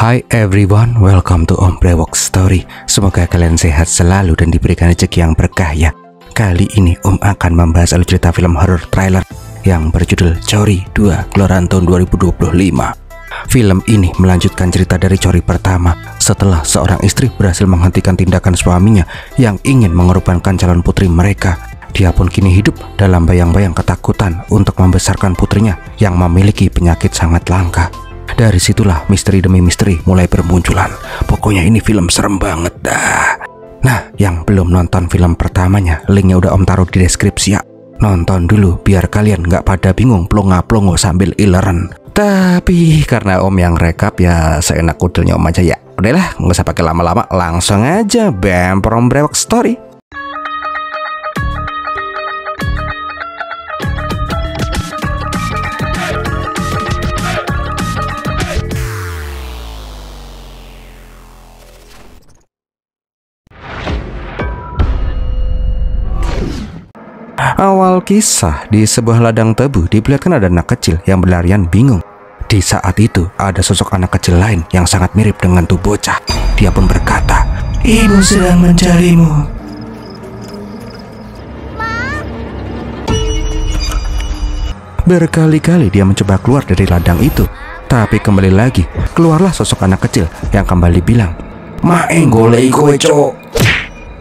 Hi everyone, welcome to Om Brewok Story. Semoga kalian sehat selalu dan diberikan rezeki yang berkah ya. Kali ini Om akan membahas alur cerita film horor trailer yang berjudul Cory 2 keluaran tahun 2025. Film ini melanjutkan cerita dari Cory pertama setelah seorang istri berhasil menghentikan tindakan suaminya yang ingin mengorbankan calon putri mereka. Dia pun kini hidup dalam bayang-bayang ketakutan untuk membesarkan putrinya yang memiliki penyakit sangat langka. Dari situlah misteri demi misteri mulai bermunculan. Pokoknya ini film serem banget dah. Nah, yang belum nonton film pertamanya, linknya udah Om taruh di deskripsi ya. Nonton dulu biar kalian nggak pada bingung plonga-plongo sambil ileren. Tapi karena Om yang rekap ya seenak kudelnya Om aja ya. Udahlah, nggak usah pakai lama-lama, langsung aja bemper Om Brewok Story. Awal kisah, di sebuah ladang tebu diperlihatkan ada anak kecil yang berlarian bingung. Di saat itu ada sosok anak kecil lain yang sangat mirip dengan tuh bocah. Dia pun berkata, "Ibu sedang mencarimu." Berkali-kali dia mencoba keluar dari ladang itu, tapi kembali lagi keluarlah sosok anak kecil yang kembali bilang, "Mae golek kowe, Cok."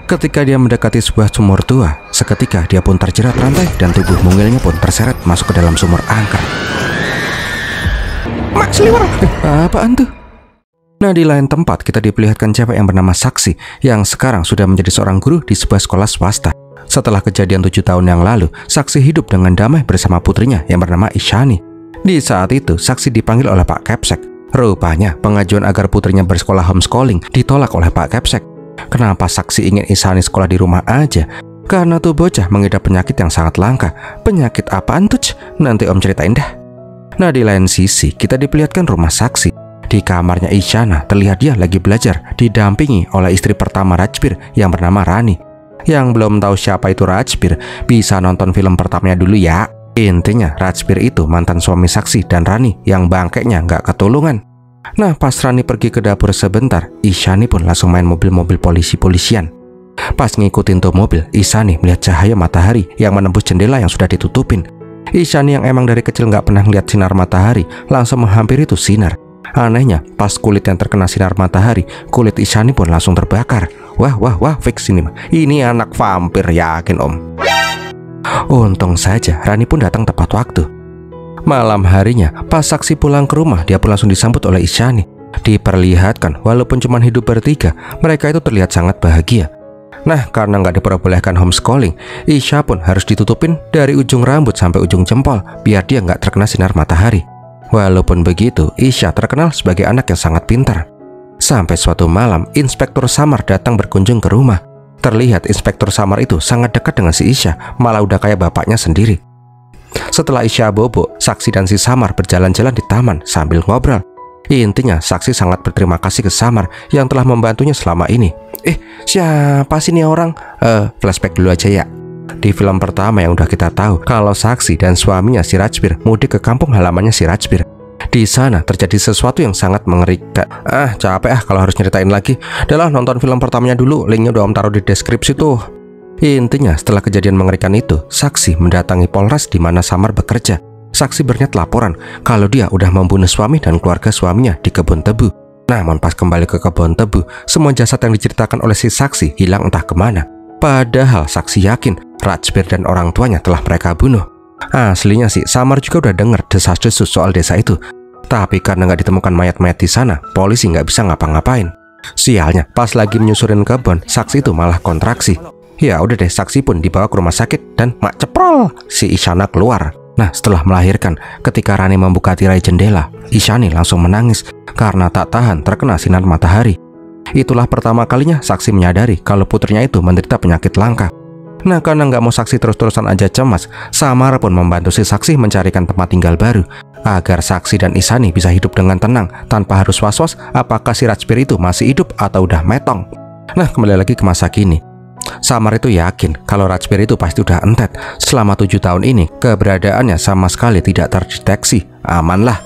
Ketika dia mendekati sebuah sumur tua, seketika dia pun terjerat rantai dan tubuh mungilnya pun terseret masuk ke dalam sumur angker. Mak seliwer, apaan tuh? Nah, di lain tempat kita diperlihatkan cewek yang bernama Saksi yang sekarang sudah menjadi seorang guru di sebuah sekolah swasta. Setelah kejadian 7 tahun yang lalu, Saksi hidup dengan damai bersama putrinya yang bernama Ishani. Di saat itu, Saksi dipanggil oleh Pak Kepsek. Rupanya pengajuan agar putrinya bersekolah homeschooling ditolak oleh Pak Kepsek. Kenapa Saksi ingin Ishani sekolah di rumah aja? Karena tuh bocah mengidap penyakit yang sangat langka. Penyakit apaan tuh? Nanti Om ceritain dah. Nah, di lain sisi kita diperlihatkan rumah Saksi. Di kamarnya Ishana terlihat dia lagi belajar didampingi oleh istri pertama Rajbir yang bernama Rani. Yang belum tahu siapa itu Rajbir bisa nonton film pertamanya dulu ya. Intinya Rajbir itu mantan suami Saksi dan Rani yang bangkainya nggak ketulungan. Nah, pas Rani pergi ke dapur sebentar, Ishani pun langsung main mobil-mobil polisi-polisian. Pas ngikutin tuh mobil, Ishani melihat cahaya matahari yang menembus jendela yang sudah ditutupin. Ishani yang emang dari kecil nggak pernah lihat sinar matahari, langsung menghampiri tuh sinar. Anehnya, pas kulit yang terkena sinar matahari, kulit Ishani pun langsung terbakar. Wah, fix ini. Ini anak vampir, yakin Om. Untung saja Rani pun datang tepat waktu. Malam harinya, pas Saksi pulang ke rumah, dia pun langsung disambut oleh Ishani. Diperlihatkan, walaupun cuma hidup bertiga, mereka itu terlihat sangat bahagia. Nah, karena nggak diperbolehkan homeschooling, Isha pun harus ditutupin dari ujung rambut sampai ujung jempol, biar dia nggak terkena sinar matahari. Walaupun begitu, Isha terkenal sebagai anak yang sangat pintar. Sampai suatu malam, Inspektur Samar datang berkunjung ke rumah. Terlihat Inspektur Samar itu sangat dekat dengan si Isha, malah udah kayak bapaknya sendiri. Setelah Isha bobo, Saksi dan si Samar berjalan-jalan di taman sambil ngobrol. Intinya Saksi sangat berterima kasih ke Samar yang telah membantunya selama ini. Siapa sih ini orang? Flashback dulu aja ya. Di film pertama yang udah kita tahu kalau Saksi dan suaminya si Rajbir mudik ke kampung halamannya si Rajbir. Di sana terjadi sesuatu yang sangat mengerikan. Capek kalau harus nyeritain lagi. Udah nonton film pertamanya dulu, linknya udah Om taruh di deskripsi tuh. Intinya setelah kejadian mengerikan itu, Saksi mendatangi Polres di mana Samar bekerja. Saksi berniat laporan kalau dia udah membunuh suami dan keluarga suaminya di kebun tebu. Namun pas kembali ke kebun tebu, semua jasad yang diceritakan oleh si Saksi hilang entah kemana. Padahal Saksi yakin Rajbir dan orang tuanya telah mereka bunuh. Aslinya sih Samar juga udah denger desas-desus soal desa itu. Tapi karena nggak ditemukan mayat-mayat di sana, polisi nggak bisa ngapa-ngapain. Sialnya, pas lagi menyusurin kebun, Saksi itu malah kontraksi. Ya udah deh, Saksi pun dibawa ke rumah sakit dan mak ceprol, si Ishana keluar. Nah, setelah melahirkan, ketika Rani membuka tirai jendela, Ishani langsung menangis karena tak tahan terkena sinar matahari. Itulah pertama kalinya Saksi menyadari kalau putrinya itu menderita penyakit langka. Nah, karena nggak mau Saksi terus-terusan aja cemas, Samar pun membantu si Saksi mencarikan tempat tinggal baru agar Saksi dan Ishani bisa hidup dengan tenang tanpa harus was-was apakah si Rajbir itu masih hidup atau udah metong. Nah, kembali lagi ke masa kini. Samar itu yakin kalau Rajbir itu pasti udah entet. Selama 7 tahun ini, keberadaannya sama sekali tidak terdeteksi. Aman lah.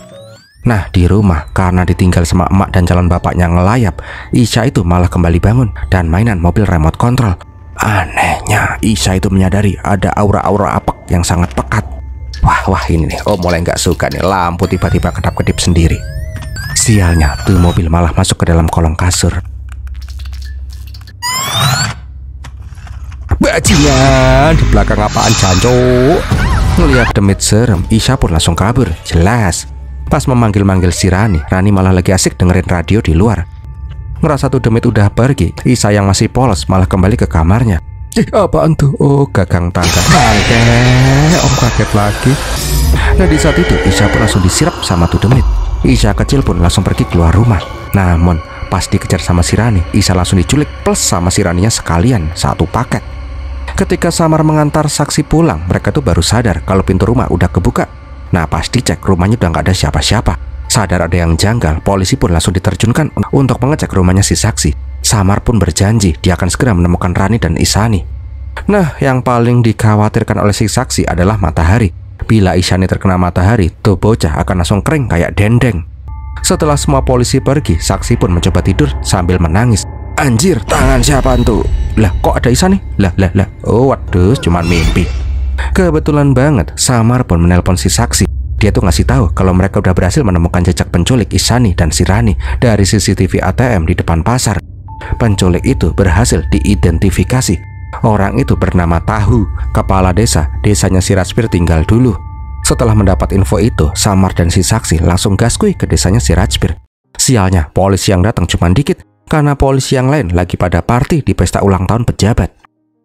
Nah, di rumah, karena ditinggal sama emak dan calon bapaknya ngelayap, Isha itu malah kembali bangun dan mainan mobil remote control. Anehnya, Isha itu menyadari ada aura-aura apek yang sangat pekat. Wah ini nih, mulai nggak suka nih, lampu tiba-tiba kedap-kedip sendiri. Sialnya, tuh mobil malah masuk ke dalam kolong kasur. Bajingan, di belakang apaan jancuk? Ngelihat demit serem, Isha pun langsung kabur, jelas. Pas memanggil-manggil si Rani malah lagi asik dengerin radio di luar. Ngerasa tuh demit udah pergi, Isha yang masih polos malah kembali ke kamarnya. Apaan tuh? Oh, gagang tangga. Bangke, om kaget lagi. Nah, di saat itu Isha pun langsung disirap sama tuh demit. Isha kecil pun langsung pergi keluar rumah. Namun, pas dikejar sama si Rani, Isha langsung diculik plus sama si Raninya sekalian, satu paket. Ketika Samar mengantar saksi pulang, mereka tuh baru sadar kalau pintu rumah udah kebuka. Nah, pas dicek rumahnya udah nggak ada siapa-siapa. Sadar ada yang janggal, polisi pun langsung diterjunkan untuk mengecek rumahnya si saksi. Samar pun berjanji dia akan segera menemukan Rani dan Ishani. Nah, yang paling dikhawatirkan oleh si saksi adalah matahari. Bila Ishani terkena matahari, tuh bocah akan langsung kering kayak dendeng. Setelah semua polisi pergi, saksi pun mencoba tidur sambil menangis. Anjir, tangan siapa tuh? Lah, kok ada Ishani? Lah. Oh, waduh, cuman mimpi. Kebetulan banget, Samar pun menelpon si saksi. Dia tuh ngasih tahu kalau mereka udah berhasil menemukan jejak penculik Ishani dan si Rani dari CCTV ATM di depan pasar. Penculik itu berhasil diidentifikasi. Orang itu bernama Tahu, kepala desanya si Rajbir tinggal dulu. Setelah mendapat info itu, Samar dan si saksi langsung gaskui ke desanya si Rajbir. Sialnya, polisi yang datang cuma dikit karena polisi yang lain lagi pada party di pesta ulang tahun pejabat.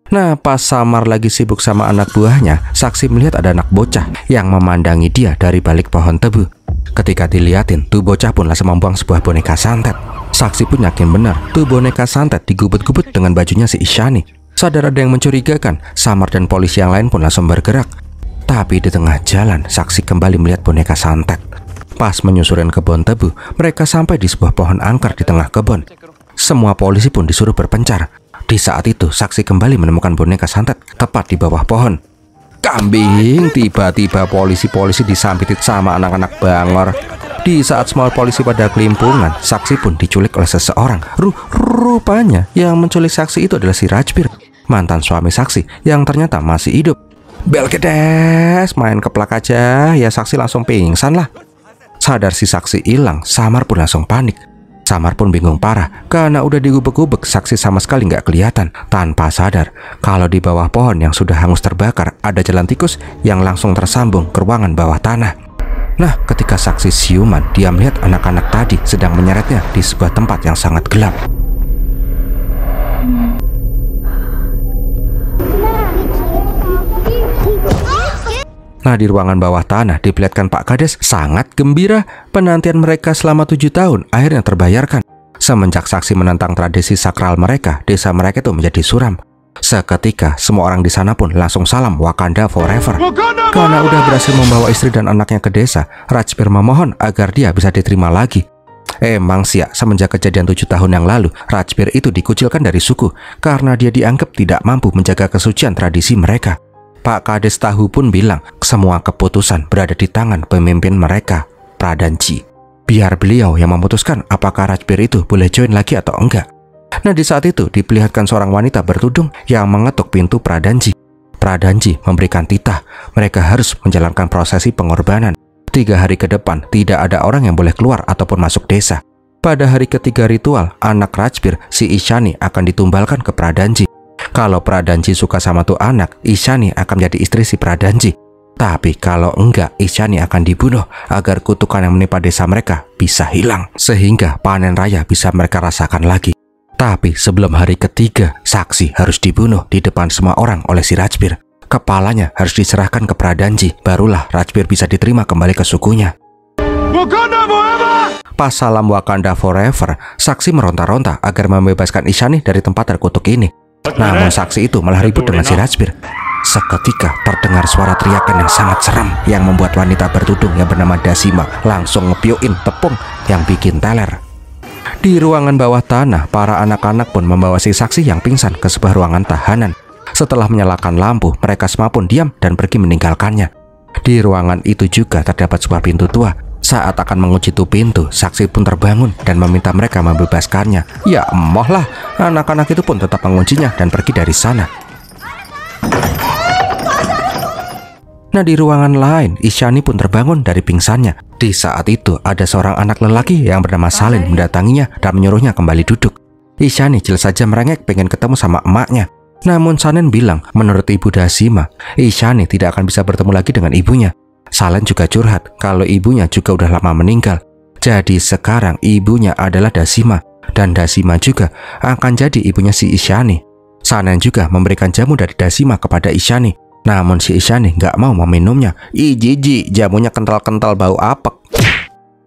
Nah, pas Samar lagi sibuk sama anak buahnya, saksi melihat ada anak bocah yang memandangi dia dari balik pohon tebu. Ketika diliatin, tuh bocah pun langsung membuang sebuah boneka santet. Saksi pun yakin benar, tuh boneka santet digubet-gubet dengan bajunya si Ishani. Sadar ada yang mencurigakan, Samar dan polisi yang lain pun langsung bergerak. Tapi di tengah jalan, saksi kembali melihat boneka santet. Pas menyusurin kebun tebu, mereka sampai di sebuah pohon angker di tengah kebun. Semua polisi pun disuruh berpencar. Di saat itu, saksi kembali menemukan boneka santet tepat di bawah pohon. Kambing, tiba-tiba polisi-polisi disambitin sama anak-anak bangor. Di saat semua polisi pada kelimpungan, saksi pun diculik oleh seseorang. Rupanya yang menculik saksi itu adalah si Rajbir, mantan suami saksi yang ternyata masih hidup. Belkedes, main keplak aja, ya saksi langsung pingsan lah. Sadar si saksi hilang, Samar pun langsung panik. Samar pun bingung parah karena udah digubek-gubek, saksi sama sekali nggak kelihatan. Tanpa sadar kalau di bawah pohon yang sudah hangus terbakar ada jalan tikus yang langsung tersambung ke ruangan bawah tanah. Nah, ketika saksi siuman, dia melihat anak-anak tadi sedang menyeretnya di sebuah tempat yang sangat gelap. Nah, di ruangan bawah tanah diperlihatkan Pak Kades sangat gembira. Penantian mereka selama 7 tahun akhirnya terbayarkan. Semenjak saksi menentang tradisi sakral mereka, desa mereka itu menjadi suram. Seketika semua orang di sana pun langsung salam Wakanda forever. Karena udah berhasil membawa istri dan anaknya ke desa, Rajbir memohon agar dia bisa diterima lagi. Emang sih ya, semenjak kejadian 7 tahun yang lalu, Rajbir itu dikucilkan dari suku karena dia dianggap tidak mampu menjaga kesucian tradisi mereka. Pak Kades Tahu pun bilang semua keputusan berada di tangan pemimpin mereka, Pradanji. Biar beliau yang memutuskan apakah Rajbir itu boleh join lagi atau enggak. Nah, di saat itu diperlihatkan seorang wanita bertudung yang mengetuk pintu Pradanji. Pradanji memberikan titah mereka harus menjalankan prosesi pengorbanan. 3 hari ke depan tidak ada orang yang boleh keluar ataupun masuk desa. Pada hari ketiga ritual, anak Rajbir, si Ishani akan ditumbalkan ke Pradanji. Kalau Pradanji suka sama tuh anak, Ishani akan menjadi istri si Pradanji. Tapi kalau enggak, Ishani akan dibunuh agar kutukan yang menimpa desa mereka bisa hilang, sehingga panen raya bisa mereka rasakan lagi. Tapi sebelum hari ketiga, saksi harus dibunuh di depan semua orang oleh si Rajbir. Kepalanya harus diserahkan ke Pradanji, barulah Rajbir bisa diterima kembali ke sukunya. Wakanda forever! Pas salam Wakanda forever, saksi meronta-ronta agar membebaskan Ishani dari tempat terkutuk ini. Namun saksi itu malah ribut dengan si Rajbir. Seketika terdengar suara teriakan yang sangat seram yang membuat wanita bertudung yang bernama Dasima langsung ngepiuin tepung yang bikin teler. Di ruangan bawah tanah, para anak-anak pun membawa si saksi yang pingsan ke sebuah ruangan tahanan. Setelah menyalakan lampu, mereka semua pun diam dan pergi meninggalkannya. Di ruangan itu juga terdapat sebuah pintu tua. Saat akan mengunci tuh pintu, saksi pun terbangun dan meminta mereka membebaskannya. Ya emoh lah, anak-anak itu pun tetap menguncinya dan pergi dari sana. Nah, di ruangan lain, Ishani pun terbangun dari pingsannya. Di saat itu, ada seorang anak lelaki yang bernama Salin mendatanginya dan menyuruhnya kembali duduk. Ishani jelas saja merengek pengen ketemu sama emaknya. Namun Salin bilang, menurut ibu Dasima, Ishani tidak akan bisa bertemu lagi dengan ibunya. Salin juga curhat kalau ibunya juga udah lama meninggal. Jadi sekarang ibunya adalah Dasima, dan Dasima juga akan jadi ibunya si Ishani. Salin juga memberikan jamu dari Dasima kepada Ishani. Namun si Ishani nggak mau meminumnya. Jijik, jamunya kental-kental bau apek.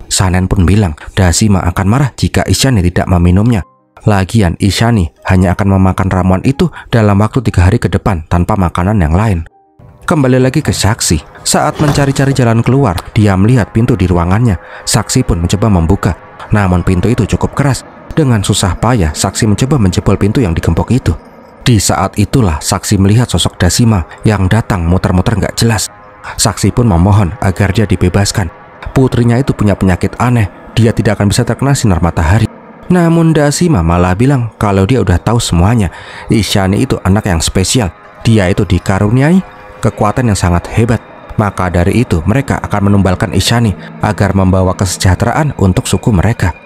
Salin pun bilang Dasima akan marah jika Ishani tidak meminumnya. Lagian Ishani hanya akan memakan ramuan itu dalam waktu 3 hari ke depan tanpa makanan yang lain. Kembali lagi ke Saksi. Saat mencari-cari jalan keluar, dia melihat pintu di ruangannya. Saksi pun mencoba membuka. Namun pintu itu cukup keras. Dengan susah payah, Saksi mencoba menjebol pintu yang digembok itu. Di saat itulah Saksi melihat sosok Dasima yang datang muter-muter nggak jelas. Saksi pun memohon agar dia dibebaskan. Putrinya itu punya penyakit aneh. Dia tidak akan bisa terkena sinar matahari. Namun Dasima malah bilang kalau dia udah tahu semuanya. Ishani itu anak yang spesial. Dia itu dikaruniai kekuatan yang sangat hebat. Maka dari itu mereka akan menumbalkan Ishani agar membawa kesejahteraan untuk suku mereka.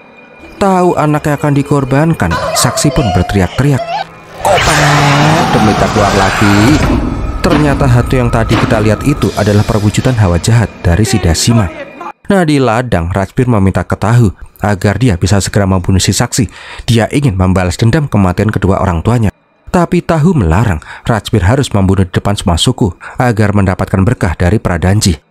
Tahu anaknya akan dikorbankan, Saksi pun berteriak-teriak. Opek, demi tak keluar lagi. Ternyata hantu yang tadi kita lihat itu adalah perwujudan hawa jahat dari si Dasima. Nah, di ladang Rajbir meminta ke Tahu agar dia bisa segera membunuh si Saksi. Dia ingin membalas dendam kematian kedua orang tuanya. Tapi Tahu melarang. Rajbir harus membunuh di depan semua suku agar mendapatkan berkah dari Pradanji.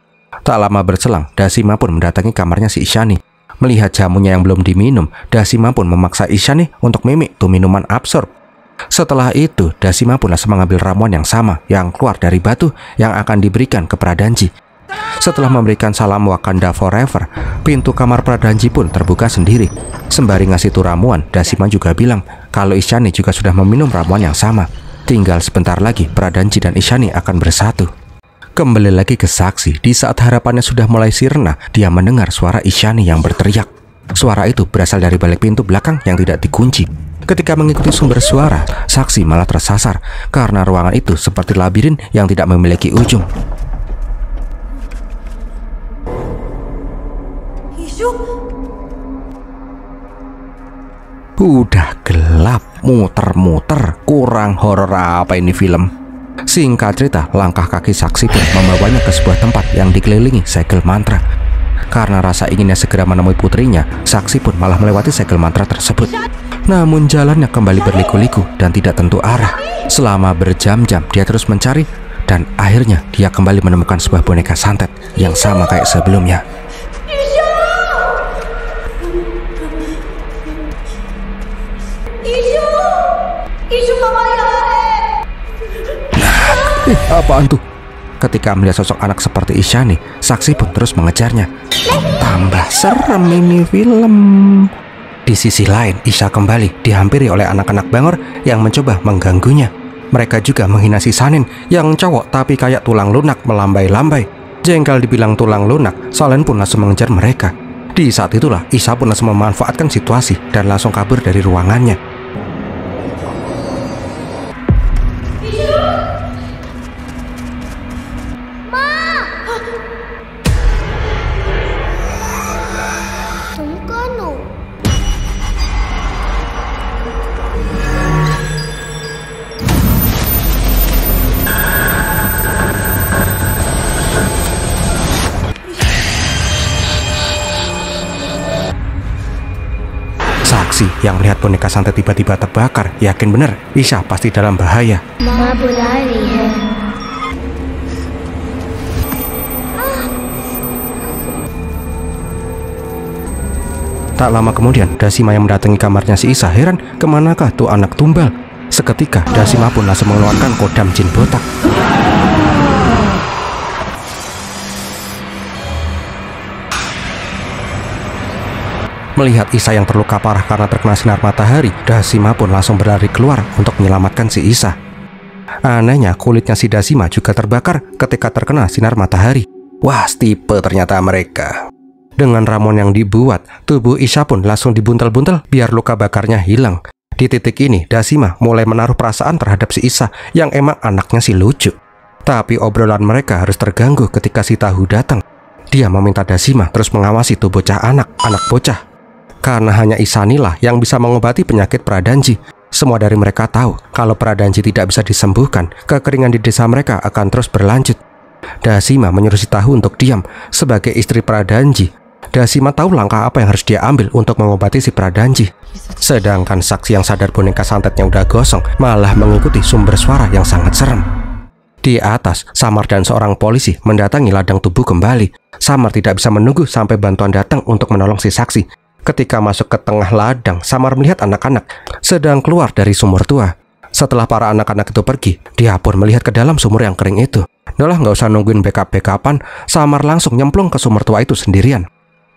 Tak lama berselang, Dasima pun mendatangi kamarnya si Ishani. Melihat jamunya yang belum diminum, Dasima pun memaksa Ishani untuk mimik tuh minuman absorb. Setelah itu, Dasima pun langsung mengambil ramuan yang sama yang keluar dari batu yang akan diberikan ke Pradanji. Setelah memberikan salam Wakanda Forever, pintu kamar Pradanji pun terbuka sendiri. Sembari ngasih tuh ramuan, Dasima juga bilang kalau Ishani juga sudah meminum ramuan yang sama. Tinggal sebentar lagi Pradanji dan Ishani akan bersatu. Kembali lagi ke Saksi. Di saat harapannya sudah mulai sirna, dia mendengar suara Ishani yang berteriak. Suara itu berasal dari balik pintu belakang yang tidak dikunci. Ketika mengikuti sumber suara, Saksi malah tersasar karena ruangan itu seperti labirin yang tidak memiliki ujung. Udah gelap, muter-muter, kurang horor apa ini film? Singkat cerita, langkah kaki Saksi pun membawanya ke sebuah tempat yang dikelilingi segel mantra. Karena rasa inginnya segera menemui putrinya, Saksi pun malah melewati segel mantra tersebut. Namun jalannya kembali berliku-liku dan tidak tentu arah. Selama berjam-jam dia terus mencari, dan akhirnya dia kembali menemukan sebuah boneka santet yang sama kayak sebelumnya. Apaan tuh? Ketika melihat sosok anak seperti Ishani, Saksi pun terus mengejarnya. Tambah serem ini film. Di sisi lain, Isha kembali dihampiri oleh anak-anak Bangor yang mencoba mengganggunya. Mereka juga menghina si Sanin yang cowok tapi kayak tulang lunak melambai-lambai. Jengkel dibilang tulang lunak, Salin pun langsung mengejar mereka. Di saat itulah, Isha pun langsung memanfaatkan situasi dan langsung kabur dari ruangannya. Saksi yang melihat boneka santet tiba-tiba terbakar yakin benar Isha pasti dalam bahaya. Tak lama kemudian, Dasima yang mendatangi kamarnya si Isha heran kemanakah tuh anak tumbal. Seketika, Dasima pun langsung mengeluarkan kodam jin botak. Melihat Isha yang terluka parah karena terkena sinar matahari, Dasima pun langsung berlari keluar untuk menyelamatkan si Isha. Anehnya, kulitnya si Dasima juga terbakar ketika terkena sinar matahari. Wah, tipe ternyata mereka. Dengan ramuan yang dibuat, tubuh Isha pun langsung dibuntel-buntel biar luka bakarnya hilang. Di titik ini, Dasima mulai menaruh perasaan terhadap si Isha yang emang anaknya si lucu. Tapi obrolan mereka harus terganggu ketika si Tahu datang. Dia meminta Dasima terus mengawasi tuh bocah anak bocah. Karena hanya Isanilah yang bisa mengobati penyakit Pradanji. Semua dari mereka tahu kalau Pradanji tidak bisa disembuhkan, kekeringan di desa mereka akan terus berlanjut. Dasima menyuruh si Tahu untuk diam. Sebagai istri Pradanji, Dasima tahu langkah apa yang harus dia ambil untuk mengobati si Pradanji. Sedangkan saksi yang sadar boneka santetnya udah gosong malah mengikuti sumber suara yang sangat serem. Di atas, Samar dan seorang polisi mendatangi ladang tubuh kembali. Samar tidak bisa menunggu sampai bantuan datang untuk menolong si saksi. Ketika masuk ke tengah ladang, Samar melihat anak-anak sedang keluar dari sumur tua. Setelah para anak-anak itu pergi, dia pun melihat ke dalam sumur yang kering itu. Udah nggak usah nungguin backup-backupan, Samar langsung nyemplung ke sumur tua itu sendirian.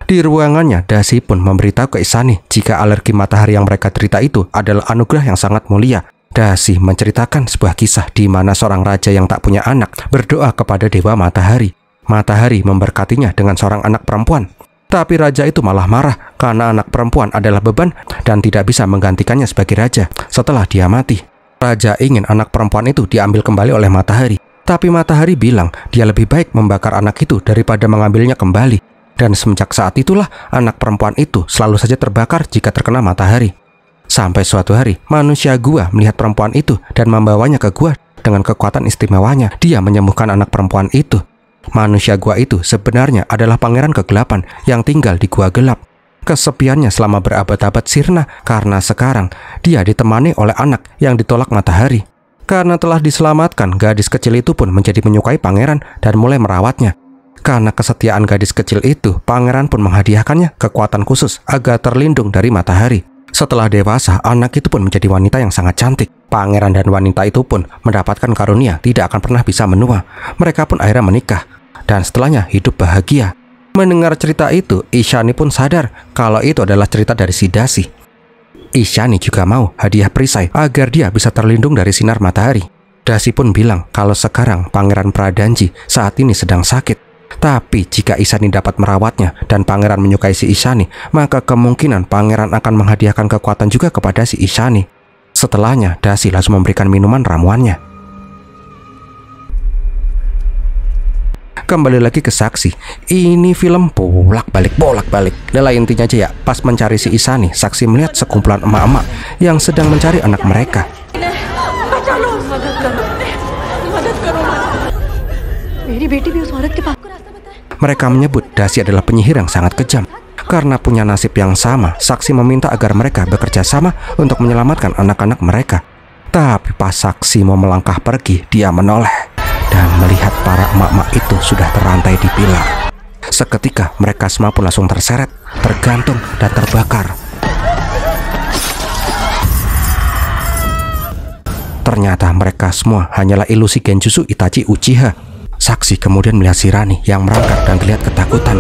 Di ruangannya, Dasi pun memberitahu ke Isani jika alergi matahari yang mereka derita itu adalah anugerah yang sangat mulia. Dasi menceritakan sebuah kisah di mana seorang raja yang tak punya anak berdoa kepada dewa matahari. Matahari memberkatinya dengan seorang anak perempuan. Tapi raja itu malah marah karena anak perempuan adalah beban dan tidak bisa menggantikannya sebagai raja setelah dia mati. Raja ingin anak perempuan itu diambil kembali oleh matahari. Tapi matahari bilang dia lebih baik membakar anak itu daripada mengambilnya kembali. Dan semenjak saat itulah anak perempuan itu selalu saja terbakar jika terkena matahari. Sampai suatu hari, manusia gua melihat perempuan itu dan membawanya ke gua. Dengan kekuatan istimewanya, dia menyembuhkan anak perempuan itu. Manusia gua itu sebenarnya adalah pangeran kegelapan yang tinggal di gua gelap. Kesepiannya selama berabad-abad sirna karena sekarang dia ditemani oleh anak yang ditolak matahari. Karena telah diselamatkan, gadis kecil itu pun menjadi menyukai pangeran dan mulai merawatnya. Karena kesetiaan gadis kecil itu, pangeran pun menghadiahkannya kekuatan khusus agar terlindung dari matahari. Setelah dewasa, anak itu pun menjadi wanita yang sangat cantik. Pangeran dan wanita itu pun mendapatkan karunia tidak akan pernah bisa menua. Mereka pun akhirnya menikah, dan setelahnya hidup bahagia. Mendengar cerita itu, Ishani pun sadar kalau itu adalah cerita dari si Dasi. Ishani juga mau hadiah perisai agar dia bisa terlindung dari sinar matahari. Dasi pun bilang kalau sekarang Pangeran Pradanji saat ini sedang sakit. Tapi jika Ishani dapat merawatnya dan pangeran menyukai si Ishani, maka kemungkinan pangeran akan menghadiahkan kekuatan juga kepada si Ishani. Setelahnya, Dasi langsung memberikan minuman ramuannya. Kembali lagi ke saksi. Ini film bolak-balik. Adalah intinya aja ya, pas mencari si Ishani, saksi melihat sekumpulan emak-emak yang sedang mencari anak mereka. Mereka menyebut Dasi adalah penyihir yang sangat kejam. Karena punya nasib yang sama, saksi meminta agar mereka bekerja sama untuk menyelamatkan anak-anak mereka. Tapi pas saksi mau melangkah pergi, dia menoleh dan melihat para emak-emak itu sudah terrantai di pilar. Seketika mereka semua pun langsung terseret, tergantung, dan terbakar. Ternyata mereka semua hanyalah ilusi Genjutsu Itachi Uchiha. Saksi kemudian melihat Shirani yang merangkak dan terlihat ketakutan.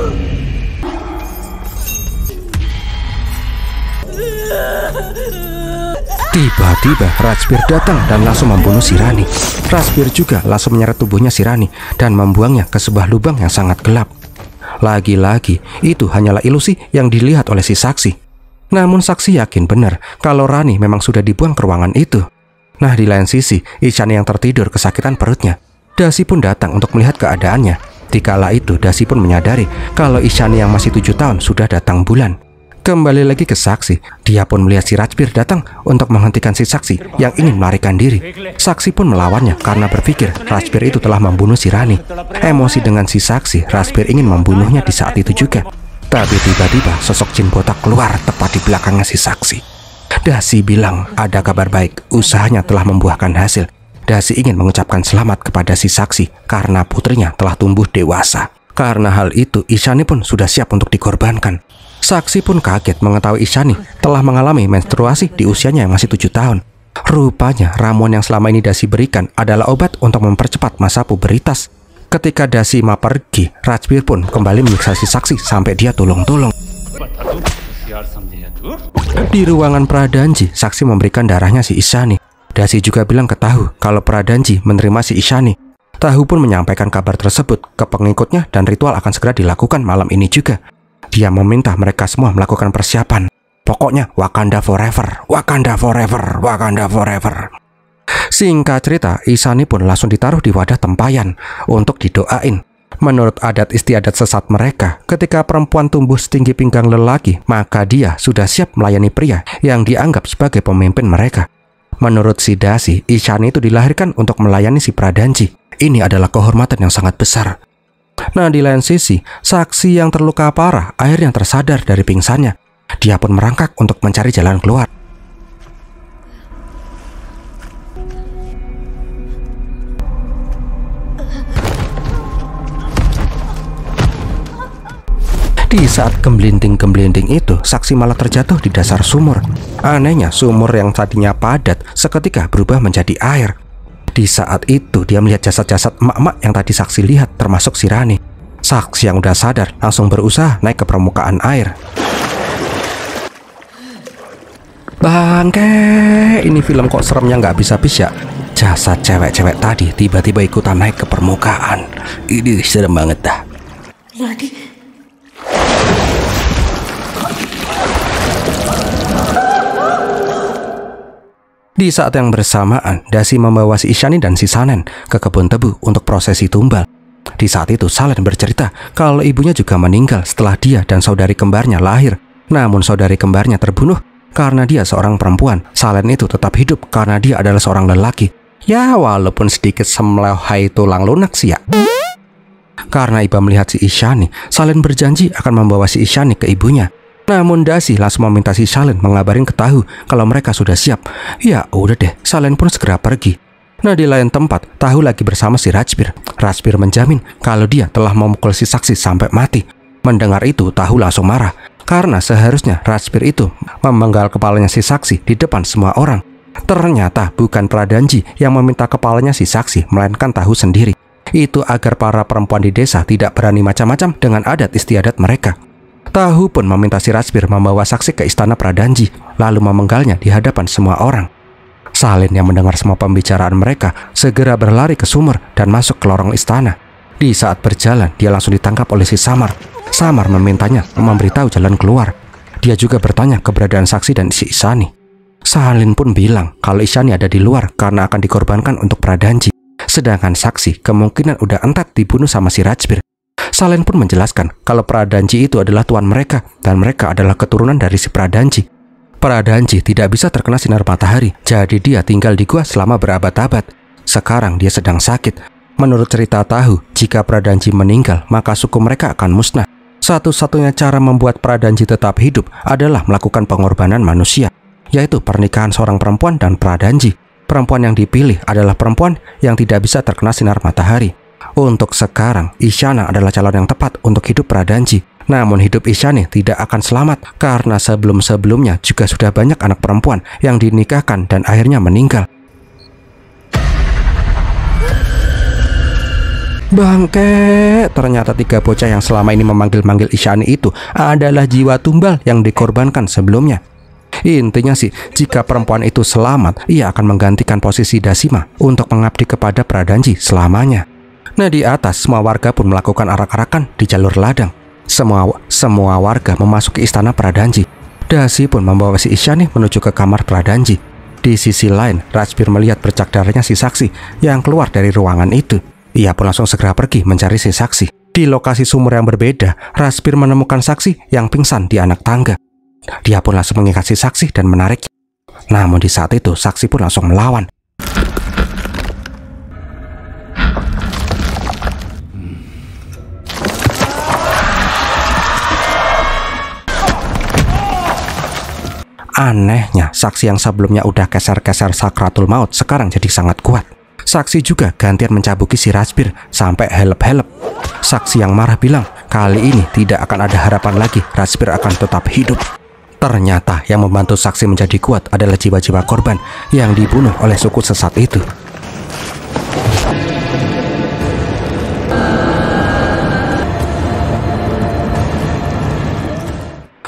Tiba-tiba Rajbir datang dan langsung membunuh Shirani. Rajbir juga langsung menyeret tubuhnya Shirani dan membuangnya ke sebuah lubang yang sangat gelap. Lagi-lagi, itu hanyalah ilusi yang dilihat oleh si saksi. Namun saksi yakin benar kalau Rani memang sudah dibuang ke ruangan itu. Nah, di lain sisi, Ishani yang tertidur kesakitan perutnya. Dasi pun datang untuk melihat keadaannya. Dikala itu, Dasi pun menyadari kalau Ishani yang masih 7 tahun sudah datang bulan. Kembali lagi ke saksi, dia pun melihat si Rajbir datang untuk menghentikan si saksi yang ingin melarikan diri. Saksi pun melawannya karena berpikir Rajbir itu telah membunuh si Rani. Emosi dengan si saksi, Rajbir ingin membunuhnya di saat itu juga. Tapi tiba-tiba sosok jin botak keluar tepat di belakangnya si saksi. Dasi bilang ada kabar baik, usahanya telah membuahkan hasil. Dasi ingin mengucapkan selamat kepada si saksi karena putrinya telah tumbuh dewasa. Karena hal itu, Ishani pun sudah siap untuk dikorbankan. Saksi pun kaget mengetahui Ishani telah mengalami menstruasi di usianya yang masih 7 tahun. Rupanya ramuan yang selama ini Dasi berikan adalah obat untuk mempercepat masa puberitas. Ketika Dasi mau pergi, Rajbir pun kembali menyiksa si saksi sampai dia tulung-tulung. Di ruangan Pradanji, saksi memberikan darahnya si Ishani. Dasi juga bilang ke Tahu kalau Pradanji menerima si Ishani. Tahu pun menyampaikan kabar tersebut ke pengikutnya dan ritual akan segera dilakukan malam ini juga. Dia meminta mereka semua melakukan persiapan. Pokoknya Wakanda forever, Wakanda forever, Wakanda forever. Singkat cerita, Ishani pun langsung ditaruh di wadah tempayan untuk didoain. Menurut adat istiadat sesat mereka, ketika perempuan tumbuh setinggi pinggang lelaki, maka dia sudah siap melayani pria yang dianggap sebagai pemimpin mereka. Menurut si Dasi, Ishani itu dilahirkan untuk melayani si Pradanji. Ini adalah kehormatan yang sangat besar. Nah, di lain sisi, saksi yang terluka parah akhirnya tersadar dari pingsannya. Dia pun merangkak untuk mencari jalan keluar. Di saat gemblinding-gemblinding itu, saksi malah terjatuh di dasar sumur. Anehnya, sumur yang tadinya padat seketika berubah menjadi air. Di saat itu, dia melihat jasad-jasad emak-emak yang tadi saksi lihat, termasuk si Rani. Saksi yang udah sadar langsung berusaha naik ke permukaan air. Bangke, ini film kok seremnya nggak habis-habis ya. Jasad cewek-cewek tadi tiba-tiba ikutan naik ke permukaan. Ini serem banget dah. Rani. Di saat yang bersamaan, Dasi membawa si Ishani dan si Sanen ke kebun tebu untuk prosesi tumbal. Di saat itu, Salen bercerita kalau ibunya juga meninggal setelah dia dan saudari kembarnya lahir. Namun saudari kembarnya terbunuh karena dia seorang perempuan. Salen itu tetap hidup karena dia adalah seorang lelaki. Ya, walaupun sedikit semlehai tulang lunak sih ya. Karena iba melihat si Ishani, Salen berjanji akan membawa si Ishani ke ibunya. Namun Dasi langsung meminta si Salen mengabarin ke Tahu kalau mereka sudah siap. Ya udah deh, Salen pun segera pergi. Nah, di lain tempat, Tahu lagi bersama si Rajbir. Rajbir menjamin kalau dia telah memukul si saksi sampai mati. Mendengar itu, Tahu langsung marah karena seharusnya Rajbir itu memenggal kepalanya si saksi di depan semua orang. Ternyata bukan Pradanji yang meminta kepalanya si saksi, melainkan Tahu sendiri. Itu agar para perempuan di desa tidak berani macam-macam dengan adat istiadat mereka. Tahu pun meminta si Rajbir membawa saksi ke istana Pradanji, lalu memenggalnya di hadapan semua orang. Salen yang mendengar semua pembicaraan mereka segera berlari ke sumur dan masuk ke lorong istana. Di saat berjalan, dia langsung ditangkap oleh si Samar. Samar memintanya memberitahu jalan keluar. Dia juga bertanya keberadaan saksi dan si Ishani. Salen pun bilang kalau Ishani ada di luar karena akan dikorbankan untuk Pradanji. Sedangkan saksi kemungkinan udah entat dibunuh sama si Rajbir. Salen pun menjelaskan kalau Pradanji itu adalah tuan mereka dan mereka adalah keturunan dari si Pradanji. Pradanji tidak bisa terkena sinar matahari, jadi dia tinggal di gua selama berabad-abad. Sekarang dia sedang sakit. Menurut cerita Tahu, jika Pradanji meninggal, maka suku mereka akan musnah. Satu-satunya cara membuat Pradanji tetap hidup adalah melakukan pengorbanan manusia, yaitu pernikahan seorang perempuan dan Pradanji. Perempuan yang dipilih adalah perempuan yang tidak bisa terkena sinar matahari. Untuk sekarang, Ishana adalah calon yang tepat untuk hidup Pradanji. Namun hidup Ishani tidak akan selamat karena sebelum-sebelumnya juga sudah banyak anak perempuan yang dinikahkan dan akhirnya meninggal. Bangke, ternyata 3 bocah yang selama ini memanggil-manggil Ishani itu adalah jiwa tumbal yang dikorbankan sebelumnya. Intinya sih, jika perempuan itu selamat, ia akan menggantikan posisi Dasima untuk mengabdi kepada Pradanji selamanya. Nah, di atas semua warga pun melakukan arak-arakan di jalur ladang. Semua warga memasuki istana Pradanji. Dasi pun membawa si Ishani menuju ke kamar Pradanji. Di sisi lain, Rajbir melihat bercak darahnya si saksi yang keluar dari ruangan itu. Ia pun langsung segera pergi mencari si saksi. Di lokasi sumur yang berbeda, Rajbir menemukan saksi yang pingsan di anak tangga. Dia pun langsung mengikat si saksi dan menariknya. Namun di saat itu, saksi pun langsung melawan. Anehnya, saksi yang sebelumnya udah keser-keser sakratul maut sekarang jadi sangat kuat. Saksi juga gantian mencabuki si Rajbir sampai helep-helep. Saksi yang marah bilang, kali ini tidak akan ada harapan lagi, Rajbir akan tetap hidup. Ternyata yang membantu saksi menjadi kuat adalah jiwa-jiwa korban yang dibunuh oleh suku sesat itu.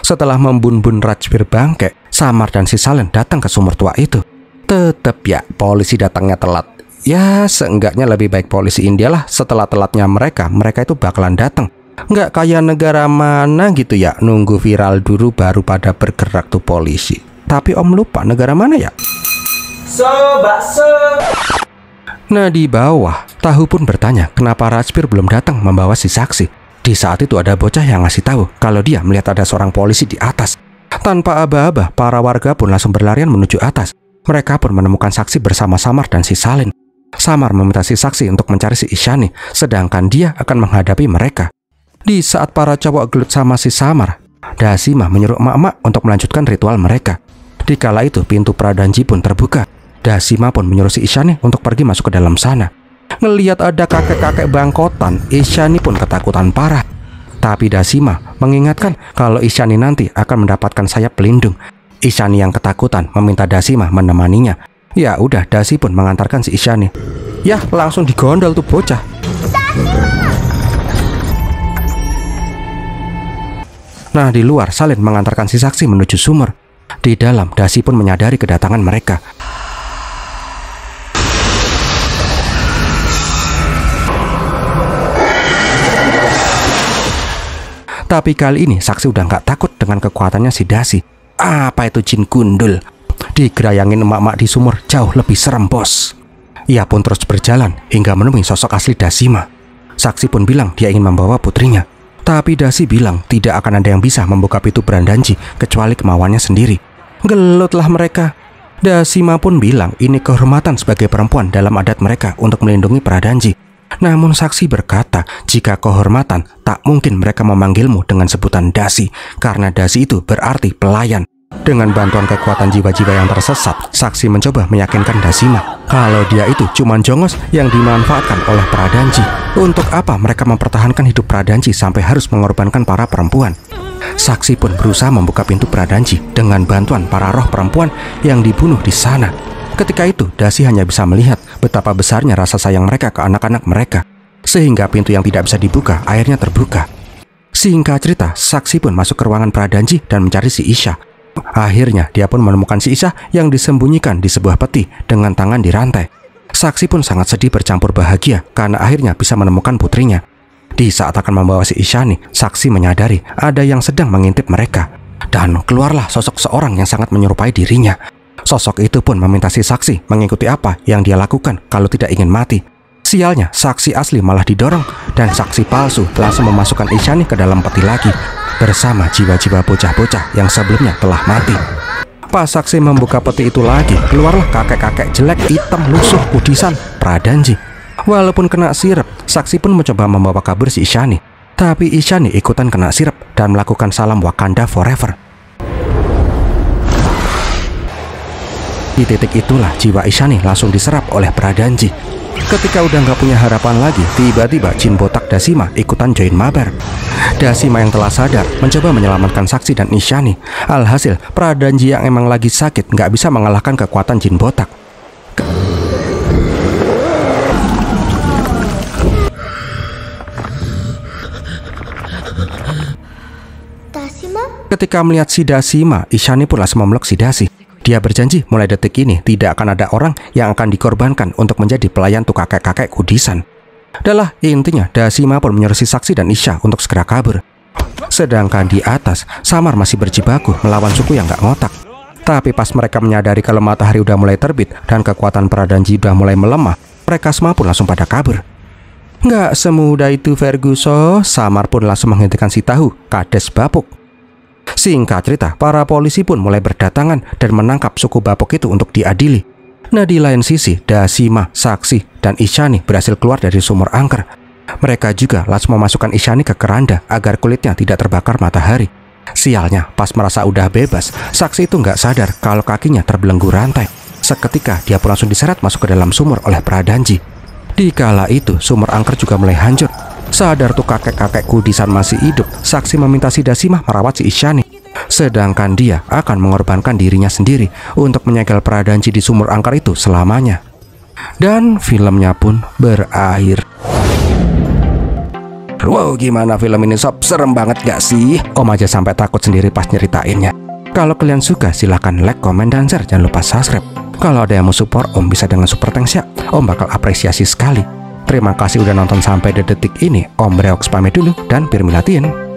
Setelah membun-bun Rajbir bangke, Samar dan si Salen datang ke sumur tua itu. Tetep ya, polisi datangnya telat. Ya, seenggaknya lebih baik polisi India lah. Setelah telatnya mereka itu bakalan datang. Nggak kayak negara mana gitu ya, nunggu viral dulu baru pada bergerak tuh polisi. Tapi Om lupa negara mana ya? Bakso. Nah di bawah, Tahu pun bertanya kenapa Rajbir belum datang membawa si saksi. Di saat itu ada bocah yang ngasih tahu kalau dia melihat ada seorang polisi di atas. Tanpa aba-aba, para warga pun langsung berlarian menuju atas. Mereka pun menemukan saksi bersama Samar dan si Salin. Samar meminta si saksi untuk mencari si Isyani, sedangkan dia akan menghadapi mereka. Di saat para cowok gelut sama si Samar, Dasima menyuruh emak-emak untuk melanjutkan ritual mereka. Dikala itu pintu Pradanji pun terbuka. Dasima pun menyuruh si Isyani untuk pergi masuk ke dalam sana. Ngelihat ada kakek-kakek bangkotan, Isyani pun ketakutan parah. Tapi Dasima mengingatkan kalau Isyani nanti akan mendapatkan sayap pelindung. Isyani yang ketakutan meminta Dasima menemaninya. Ya udah, Dasi pun mengantarkan si Isyani. Ya langsung digondol tuh bocah. Nah di luar, Salin mengantarkan si saksi menuju sumur. Di dalam, Dasi pun menyadari kedatangan mereka. Tapi kali ini saksi udah nggak takut dengan kekuatannya si Dasi. Apa itu jin gundul? Digerayangin emak-emak di sumur jauh lebih serem, bos. Ia pun terus berjalan hingga menemui sosok asli Dasima. Saksi pun bilang dia ingin membawa putrinya. Tapi Dasi bilang tidak akan ada yang bisa membuka pintu Brandanji kecuali kemauannya sendiri. Gelutlah mereka. Dasima pun bilang ini kehormatan sebagai perempuan dalam adat mereka untuk melindungi Pradanji. Namun saksi berkata jika kehormatan tak mungkin mereka memanggilmu dengan sebutan Dasi, karena Dasi itu berarti pelayan. Dengan bantuan kekuatan jiwa-jiwa yang tersesat, saksi mencoba meyakinkan Dasima kalau dia itu cuma jongos yang dimanfaatkan oleh Pradanji. Untuk apa mereka mempertahankan hidup Pradanji sampai harus mengorbankan para perempuan? Saksi pun berusaha membuka pintu Pradanji dengan bantuan para roh perempuan yang dibunuh di sana. Ketika itu, Dasi hanya bisa melihat betapa besarnya rasa sayang mereka ke anak-anak mereka, sehingga pintu yang tidak bisa dibuka akhirnya terbuka. Singkat cerita, saksi pun masuk ke ruangan Pradanji dan mencari si Isya. Akhirnya dia pun menemukan si Isya yang disembunyikan di sebuah peti dengan tangan di rantai. Saksi pun sangat sedih bercampur bahagia karena akhirnya bisa menemukan putrinya. Di saat akan membawa si Isyani, saksi menyadari ada yang sedang mengintip mereka. Dan keluarlah sosok seorang yang sangat menyerupai dirinya. Sosok itu pun meminta si saksi mengikuti apa yang dia lakukan kalau tidak ingin mati. Sialnya, saksi asli malah didorong dan saksi palsu langsung memasukkan Isyani ke dalam peti lagi bersama jiwa-jiwa bocah-bocah yang sebelumnya telah mati. Pas saksi membuka peti itu lagi, keluarlah kakek-kakek jelek hitam lusuh kudisan Pradanji. Walaupun kena sirep, saksi pun mencoba membawa kabur si Isyani. Tapi Isyani ikutan kena sirep dan melakukan salam Wakanda Forever. Di titik itulah jiwa Isyani langsung diserap oleh Pradanji. Ketika udah nggak punya harapan lagi, tiba-tiba jin botak Dasima ikutan join mabar. Dasima yang telah sadar mencoba menyelamatkan saksi dan Isyani. Alhasil, Pradanji yang emang lagi sakit nggak bisa mengalahkan kekuatan jin botak. Ketika melihat si Dasima, Isyani pun langsung memeluk si Dasi. Dia berjanji mulai detik ini tidak akan ada orang yang akan dikorbankan untuk menjadi pelayan tuh kakek-kakek kudisan. Adalah intinya, Dasima pun menyuruh si saksi dan Isya untuk segera kabur. Sedangkan di atas, Samar masih berjibaku melawan suku yang gak ngotak. Tapi pas mereka menyadari kalau matahari udah mulai terbit dan kekuatan Pradanji udah mulai melemah, mereka semua pun langsung pada kabur. Gak semudah itu Ferguson, Samar pun langsung menghentikan si Tahu, Kades Bapuk. Singkat cerita, para polisi pun mulai berdatangan dan menangkap suku Bapuk itu untuk diadili. Nah di lain sisi, Dasima, Saksi, dan Isyani berhasil keluar dari sumur angker. Mereka juga langsung memasukkan Isyani ke keranda agar kulitnya tidak terbakar matahari. Sialnya, pas merasa udah bebas, Saksi itu nggak sadar kalau kakinya terbelenggu rantai. Seketika dia pun langsung diseret masuk ke dalam sumur oleh Pradanji. Di kala itu, sumur angker juga mulai hancur. Sadar tuh kakek-kakek kudisan masih hidup, Saksi meminta si Dasima merawat si Isyani. Sedangkan dia akan mengorbankan dirinya sendiri untuk menyegel Pradanji di sumur angker itu selamanya. Dan filmnya pun berakhir. Wow, gimana film ini sob? Serem banget gak sih? Om aja sampai takut sendiri pas nyeritainnya. Kalau kalian suka silahkan like, komen, dan share. Jangan lupa subscribe. Kalau ada yang mau support Om bisa dengan super thanks ya. Om bakal apresiasi sekali. Terima kasih udah nonton sampai detik ini. Om Reoks pamit dulu dan Pirmilatin.